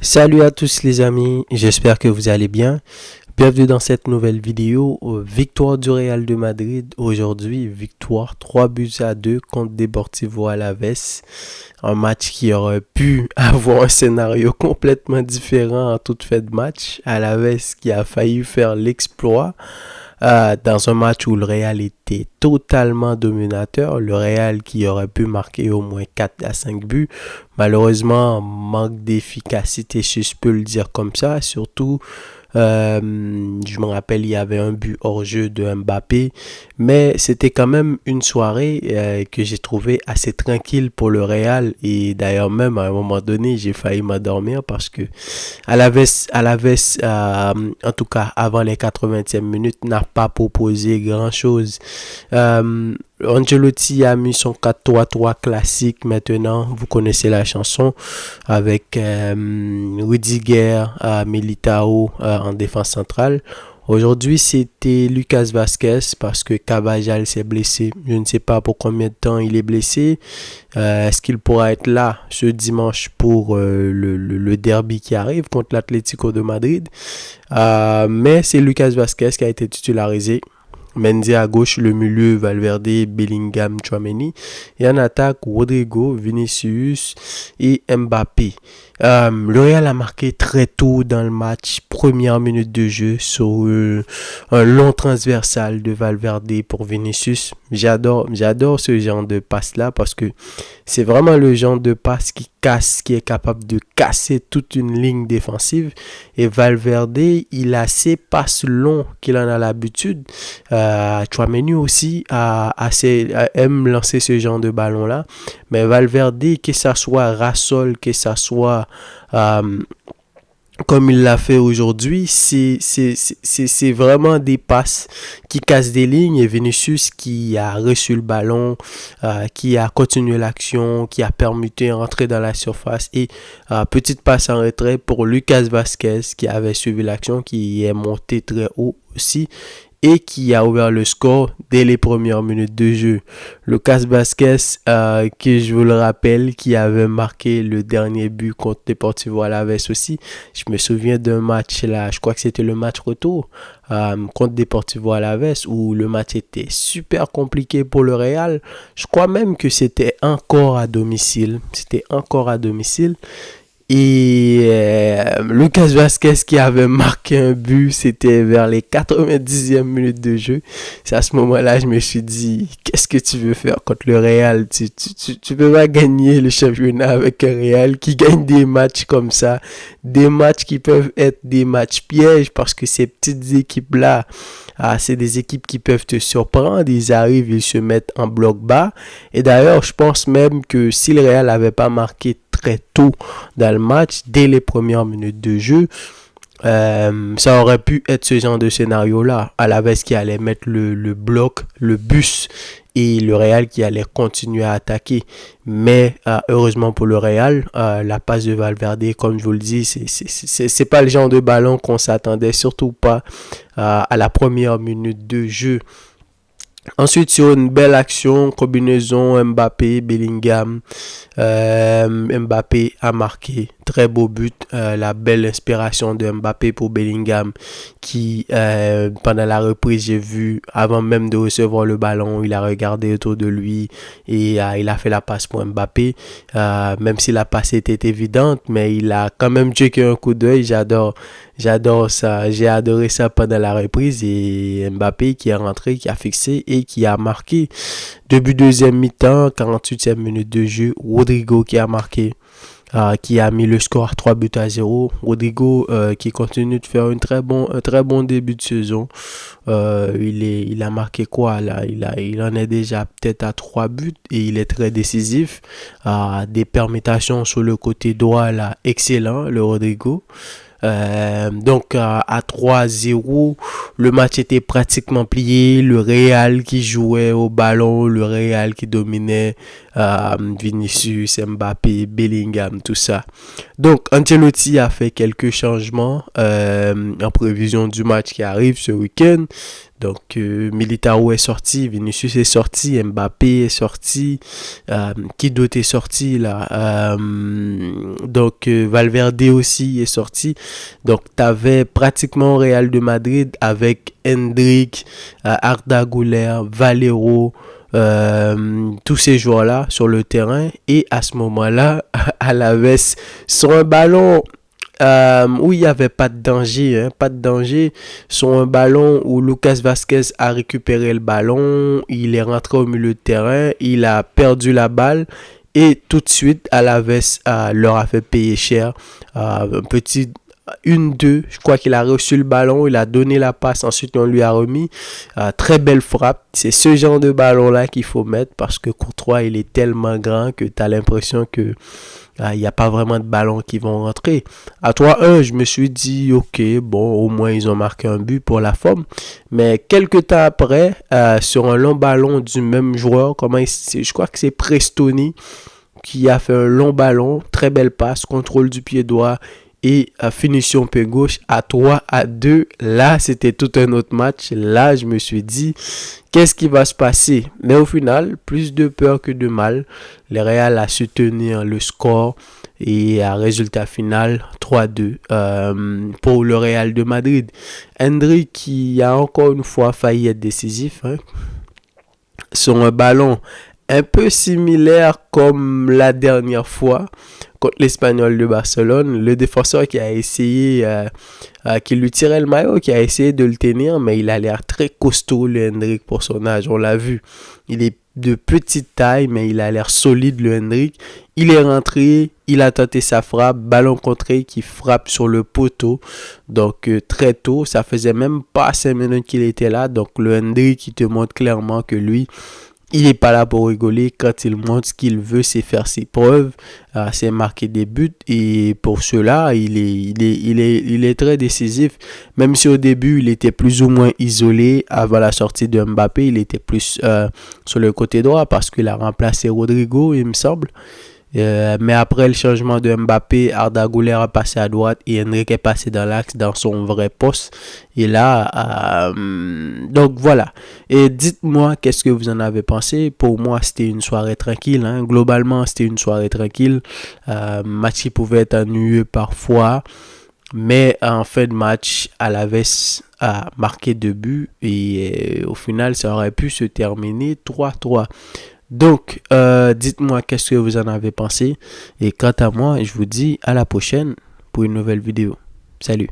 Salut à tous les amis, j'espère que vous allez bien. Bienvenue dans cette nouvelle vidéo. Victoire du Real de Madrid aujourd'hui, victoire 3 buts à 2 contre Deportivo Alavés. Un match qui aurait pu avoir un scénario complètement différent en toute fin de match. Alavés qui a failli faire l'exploit. Dans un match où le Real était totalement dominateur, le Real qui aurait pu marquer au moins 4 à 5 buts, malheureusement manque d'efficacité si je peux le dire comme ça, surtout je me rappelle, il y avait un but hors jeu de Mbappé, mais c'était quand même une soirée que j'ai trouvé assez tranquille pour le Real. Et d'ailleurs, même à un moment donné, j'ai failli m'endormir parce que Alaves, en tout cas avant les 80e minutes, n'a pas proposé grand-chose. Ancelotti a mis son 4-3-3 classique maintenant. Vous connaissez la chanson avec Rudiger, Militao en défense centrale. Aujourd'hui, c'était Lucas Vazquez parce que Carvajal s'est blessé. Je ne sais pas pour combien de temps il est blessé. Est-ce qu'il pourra être là ce dimanche pour le derby qui arrive contre l'Atlético de Madrid? Mais c'est Lucas Vazquez qui a été titularisé. Mendy à gauche, le milieu Valverde, Bellingham, Tchouaméni. Et en attaque, Rodrigo, Vinicius et Mbappé. Le Real a marqué très tôt dans le match, première minute de jeu sur un long transversal de Valverde pour Vinicius. J'adore ce genre de passe-là parce que c'est vraiment le genre de passe qui casse, qui est capable de casser toute une ligne défensive. Et Valverde, il a ses passes longs qu'il en a l'habitude. Tchouaméni aussi aime lancer ce genre de ballon-là. Mais Valverde, que ça soit Rassol, que ça soit comme il l'a fait aujourd'hui, c'est vraiment des passes qui cassent des lignes. Et Vinicius qui a reçu le ballon, qui a continué l'action, qui a permuté rentrer dans la surface. Et petite passe en retrait pour Lucas Vazquez qui avait suivi l'action, qui est monté très haut aussi et qui a ouvert le score dès les premières minutes de jeu. Lucas Vazquez, que je vous le rappelle, qui avait marqué le dernier but contre Deportivo Alavés aussi. Je me souviens d'un match là, je crois que c'était le match retour contre Deportivo Alavés où le match était super compliqué pour le Real. Je crois même que c'était encore à domicile. Et Lucas Vazquez qui avait marqué un but, c'était vers les 90e minutes de jeu. C'est à ce moment-là, je me suis dit, qu'est-ce que tu veux faire contre le Real? Tu peux pas gagner le championnat avec un Real qui gagne des matchs comme ça. Des matchs qui peuvent être des matchs pièges parce que ces petites équipes-là, c'est des équipes qui peuvent te surprendre. Ils arrivent, ils se mettent en bloc bas. Et d'ailleurs, je pense même que si le Real n'avait pas marqué très tôt dans le match, dès les premières minutes de jeu, ça aurait pu être ce genre de scénario-là. Alavés qui allait mettre le bloc, le bus, et le Real qui allait continuer à attaquer. Mais heureusement pour le Real, la passe de Valverde, comme je vous le dis, c'est pas le genre de ballon qu'on s'attendait, surtout pas à la première minute de jeu. Ensuite, sur une belle action, combinaison Mbappé, Bellingham, Mbappé a marqué, très beau but, la belle inspiration de Mbappé pour Bellingham qui, pendant la reprise, j'ai vu, avant même de recevoir le ballon, il a regardé autour de lui et il a fait la passe pour Mbappé, même si la passe était évidente, mais il a quand même checké un coup d'œil. J'adore ça, j'ai adoré ça pendant la reprise et Mbappé qui est rentré, qui a fixé et qui a marqué. Début deuxième mi-temps, 48e minute de jeu, Rodrigo qui a marqué, qui a mis le score à 3 buts à 0. Rodrigo qui continue de faire un très bon début de saison. Il a marqué quoi là? Il en est déjà peut-être à 3 buts et il est très décisif. Des permutations sur le côté droit là, excellent le Rodrigo. Donc à 3-0, le match était pratiquement plié. Le Real qui jouait au ballon, le Real qui dominait Vinicius, Mbappé, Bellingham, tout ça. Donc, Ancelotti a fait quelques changements en prévision du match qui arrive ce week-end. Donc, Militao est sorti, Vinicius est sorti, Mbappé est sorti, qui d'autre est sorti là? Donc, Valverde aussi est sorti. Donc, tu avais pratiquement Real de Madrid avec Endrick, Arda Güler, Valero, tous ces joueurs-là sur le terrain. Et à ce moment-là, Alaves, sur un ballon où il n'y avait pas de danger, pas de danger, sur un ballon où Lucas Vazquez a récupéré le ballon, il est rentré au milieu de terrain, il a perdu la balle et tout de suite Alaves leur a fait payer cher. Un petit 1-2, je crois qu'il a reçu le ballon, il a donné la passe, ensuite on lui a remis. Très belle frappe, c'est ce genre de ballon là qu'il faut mettre parce que Courtois il est tellement grand que tu as l'impression que il n'y a pas vraiment de ballons qui vont rentrer. À 3-1, je me suis dit, ok, bon, au moins ils ont marqué un but pour la forme. Mais quelques temps après, sur un long ballon du même joueur, je crois que c'est Prestoni qui a fait un long ballon, très belle passe, contrôle du pied droit et finition pied gauche à 3-2. Là, c'était tout un autre match. Là, je me suis dit, qu'est-ce qui va se passer? Mais au final, plus de peur que de mal. Le Real a su tenir le score et à résultat final 3-2 pour le Real de Madrid. Endrick qui a encore une fois failli être décisif sur un ballon un peu similaire comme la dernière fois contre l'Espagnol de Barcelone. Le défenseur qui a essayé, qui lui tirait le maillot, qui a essayé de le tenir, mais il a l'air très costaud, le Endrick, pour son âge. On l'a vu. Il est de petite taille, mais il a l'air solide, le Endrick. Il est rentré, il a tenté sa frappe, ballon contré qui frappe sur le poteau. Donc, très tôt, ça faisait même pas 5 minutes qu'il était là. Donc, le Endrick qui te montre clairement que lui, il n'est pas là pour rigoler. Quand il montre ce qu'il veut, c'est faire ses preuves, c'est marquer des buts. Et pour cela, il est très décisif. Même si au début, il était plus ou moins isolé avant la sortie de Mbappé, il était plus sur le côté droit parce qu'il a remplacé Rodrigo, il me semble. Mais après le changement de Mbappé, Arda Güler a passé à droite et Endrick est passé dans l'axe dans son vrai poste. Et là, donc voilà. Et dites-moi qu'est-ce que vous en avez pensé. Pour moi, c'était une soirée tranquille. Globalement, c'était une soirée tranquille. Match qui pouvait être ennuyeux parfois. Mais en fin de match, Alaves a marqué 2 buts. Et au final, ça aurait pu se terminer 3-3. Donc, dites-moi qu'est-ce que vous en avez pensé. Et quant à moi, je vous dis à la prochaine pour une nouvelle vidéo. Salut!